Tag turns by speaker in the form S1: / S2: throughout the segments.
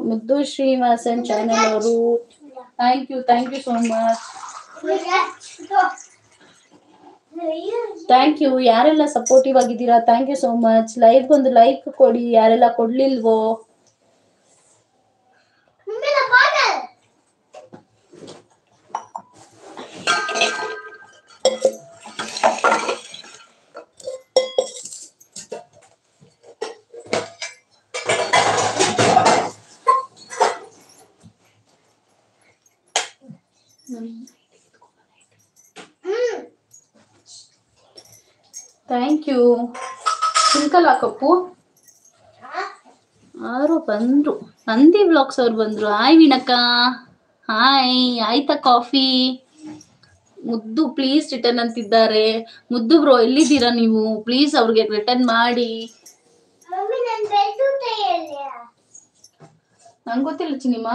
S1: ಮುದ್ದು ಶ್ರೀನಿವಾಸನ್ ಚಾನೆಲ್ ಅವರು thank you so much. Thank you ಯಾರೆಲ್ಲ ಸಪೋರ್ಟಿವ್ ಆಗಿದ್ದೀರಾ, thank you so much. Live ಒಂದು ಲೈಕ್ ಕೊಡಿ ಯಾರೆಲ್ಲ ಕೊಡ್ಲಿಲ್ವೋ. Thank you. ಸಿಂಕಲ್ ಹಾಕಪ್ಪು ಯಾರು ಬಂದ್ರು, ನಂದಿ ಬ್ಲಾಗ್ಸ್ ಅವ್ರು ಬಂದ್ರು. ಹಾಯ್ ವಿನಕ್ಕ, ಹಾಯ್. ಆಯ್ತಾ ಕಾಫಿ? ಮುದ್ದು ಪ್ಲೀಸ್ ರಿಟರ್ನ್ ಅಂತಿದ್ದಾರೆ. ಮುದ್ದು ಬ್ರೋ ಎಲ್ಲಿದ್ದೀರಾ ನೀವು? ಪ್ಲೀಸ್ ಅವ್ರಿಗೆ ರಿಟರ್ನ್ ಮಾಡಿ. ನಂಗೆ ಗೊತ್ತಿಲ್ಲ ಚಿನಿಮಾ.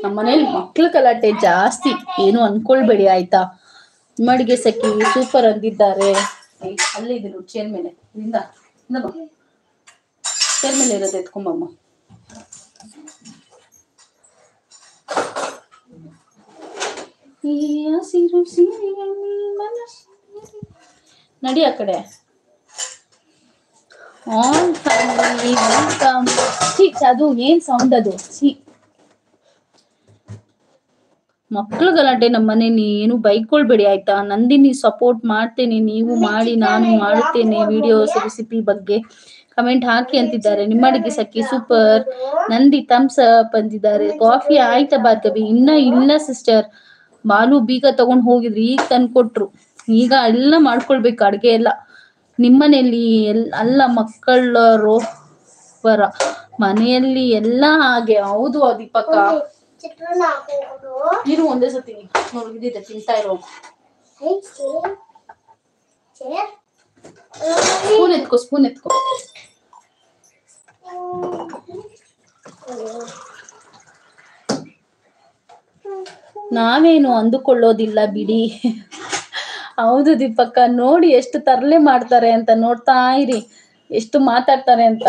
S1: ನಮ್ಮ ಮನೇಲಿ ಮಕ್ಳ ಗಲಾಟೆ ಜಾಸ್ತಿ, ಏನು ಅನ್ಕೊಳ್ಬೇಡಿ ಆಯ್ತಾ. ನಿಮ್ಮಡಿಗೆ ಸಖಿ ಸೂಪರ್ ಅಂದಿದ್ದಾರೆ. ಅಲ್ಲೇ ಇದೆ ನೋಡಿ ಚೇರ್ ಮೇಲೆ, ಚೇರ್ ಮೇಲೆ ಇರೋದು ಎತ್ಕೊಂಬಮ್ಮ. ನಡಿ ಆ ಕಡೆ. On family welcome. ಅದು ಏನ್ ಸೌಂಡ್ ಅದು? ಮಕ್ಳು ಗಲಾಟೆ ನಮ್ಮ ಮನೇಲಿ, ಏನು ಬೈಕೊಳ್ಬೇಡಿ ಆಯ್ತಾ. ನಂದಿನಿ ಸಪೋರ್ಟ್ ಮಾಡ್ತೇನೆ, ನೀವು ಮಾಡಿ, ನಾನು ಮಾಡುತ್ತೇನೆ ವಿಡಿಯೋಸ್ ರೆಸಿಪಿ ಬಗ್ಗೆ. ಕಮೆಂಟ್ ಹಾಕಿ ಅಂತಿದ್ದಾರೆ. ನಿಮ್ಮಡಿಗೆ ಸಖಿ ಸೂಪರ್. ನಂದಿ ಥಮ್ಸ್ ಅಪ್ ಅಂತಿದ್ದಾರೆ. ಕಾಫಿ ಆಯ್ತಾ ಭಾರ್ಗವಿ? ಇನ್ನ ಇಲ್ಲ ಸಿಸ್ಟರ್. ಬಾಲು ಬೀಗ ತಗೊಂಡ್ ಹೋಗಿದ್ರಿ, ಈಗ ತಂದ್ಕೊಟ್ರು. ಈಗ ಎಲ್ಲ ಮಾಡ್ಕೊಳ್ಬೇಕು ಅಡ್ಗೆ ಎಲ್ಲ. ನಿಮ್ಮನೇಲಿ ಅಲ್ಲ ಮಕ್ಕಳರು ಬರ ಮನೆಯಲ್ಲಿ ಎಲ್ಲ ಹಾಗೆ. ಹೌದು ದೀಪಕ್ಕ. ನೀನು ಒಂದೇ ಸತಿ ನೋಡಿದ್ದೆ ತಿಂತಾ ಇರೋ. ಸ್ಪೂನ್ ಎತ್ಕೋ. ನಾವೇನು ಅಂದುಕೊಳ್ಳೋದಿಲ್ಲ ಬಿಡಿ. ಹೌದು ದೀಪಕ್ಕ, ನೋಡಿ ಎಷ್ಟು ತರಲೆ ಮಾಡ್ತಾರೆ ಅಂತ. ನೋಡ್ತಾ ಇರಿ ಎಷ್ಟು ಮಾತಾಡ್ತಾರೆ ಅಂತ.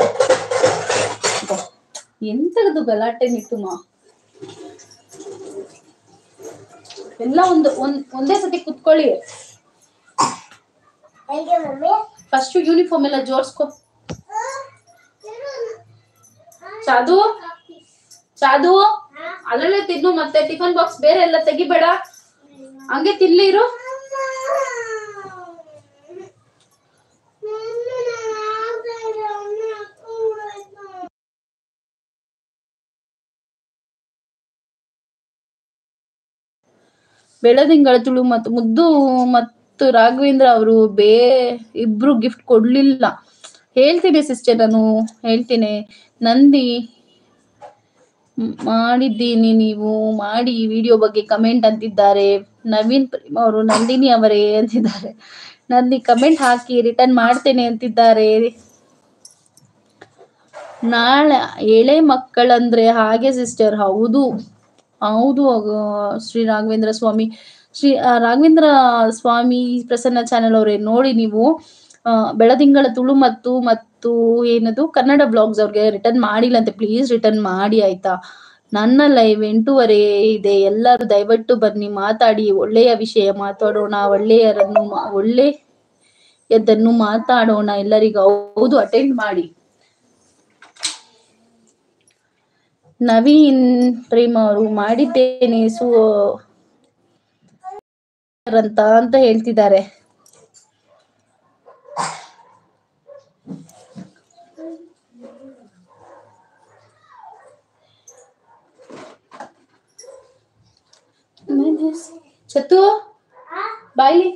S1: ಎಂತದು ಗಲಾಟೆ ಮಿತುಮ. ಎಲ್ಲ ಒಂದೇ ಸತಿ ಕುತ್ಕೊಳ್ಳಿ. ಫಸ್ಟ್ ಯೂನಿಫಾರ್ಮ್ ಎಲ್ಲ ಜೋಡಿಸ್ಕೊ. ಚಾದು ಅಲ್ಲಲ್ಲೇ ತಿನ್ನು, ಮತ್ತೆ ಟಿಫನ್ ಬಾಕ್ಸ್ ಬೇರೆ ಎಲ್ಲ ತೆಗಿಬೇಡ, ಹಂಗೆ ತಿನ್ಲಿರು. ಬೆಳದಿಂಗಳ ತುಳು ಮತ್ತು ಮುದ್ದು ಮತ್ತು ರಾಘವೇಂದ್ರ ಅವರು ಇಬ್ರು ಗಿಫ್ಟ್ ಕೊಡ್ಲಿಲ್ಲ. ಹೇಳ್ತೀನಿ ಸಿಸ್ಟರ್, ನಾನು ಹೇಳ್ತೀನಿ. ನಂದಿ ಮಾಡಿದ್ದೀನಿ, ನೀವು ಮಾಡಿ ವಿಡಿಯೋ ಬಗ್ಗೆ ಕಮೆಂಟ್ ಅಂತಿದ್ದಾರೆ. ನವೀನ್ ಪ್ರೇಮ್ ಅವರು ನಂದಿನಿ ಅವರೇ ಅಂತಿದ್ದಾರೆ. ನಂದಿ ಕಮೆಂಟ್ ಹಾಕಿ ರಿಟರ್ನ್ ಮಾಡ್ತೇನೆ ಅಂತಿದ್ದಾರೆ. ನಾಳೆ ಎಳೆ ಮಕ್ಕಳಂದ್ರೆ ಹಾಗೆ ಸಿಸ್ಟರ್. ಹೌದು ಶ್ರೀ ರಾಘವೇಂದ್ರ ಸ್ವಾಮಿ ಪ್ರಸನ್ನ ಚಾನೆಲ್ ಅವರೇ, ನೋಡಿ ನೀವು ಬೆಳದಿಂಗಳ ತುಳು ಮತ್ತು ಏನದು ಕನ್ನಡ ಬ್ಲಾಗ್ಸ್ ಅವ್ರಿಗೆ ರಿಟರ್ನ್ ಮಾಡಿಲ್ಲಂತೆ. ಪ್ಲೀಸ್ ರಿಟರ್ನ್ ಮಾಡಿ ಆಯ್ತಾ. ನನ್ನ ಲೈವ್ 8:30 ಇದೆ. ಎಲ್ಲರೂ ದಯವಿಟ್ಟು ಬನ್ನಿ, ಮಾತಾಡಿ, ಒಳ್ಳೆಯ ವಿಷಯ ಮಾತಾಡೋಣ, ಒಳ್ಳೆಯದನ್ನು ಮಾತಾಡೋಣ ಎಲ್ಲರಿಗೂ. ಹೌದು, ಅಟೆಂಡ್ ಮಾಡಿ. ನವೀನ್ ಪ್ರೇಮ್ ಅವರು ಮಾಡಿದ್ದೇನೆ ಅಂತ ಹೇಳ್ತಿದ್ದಾರೆ. ಚತ್ತು ಬಾಯ್ಲಿ.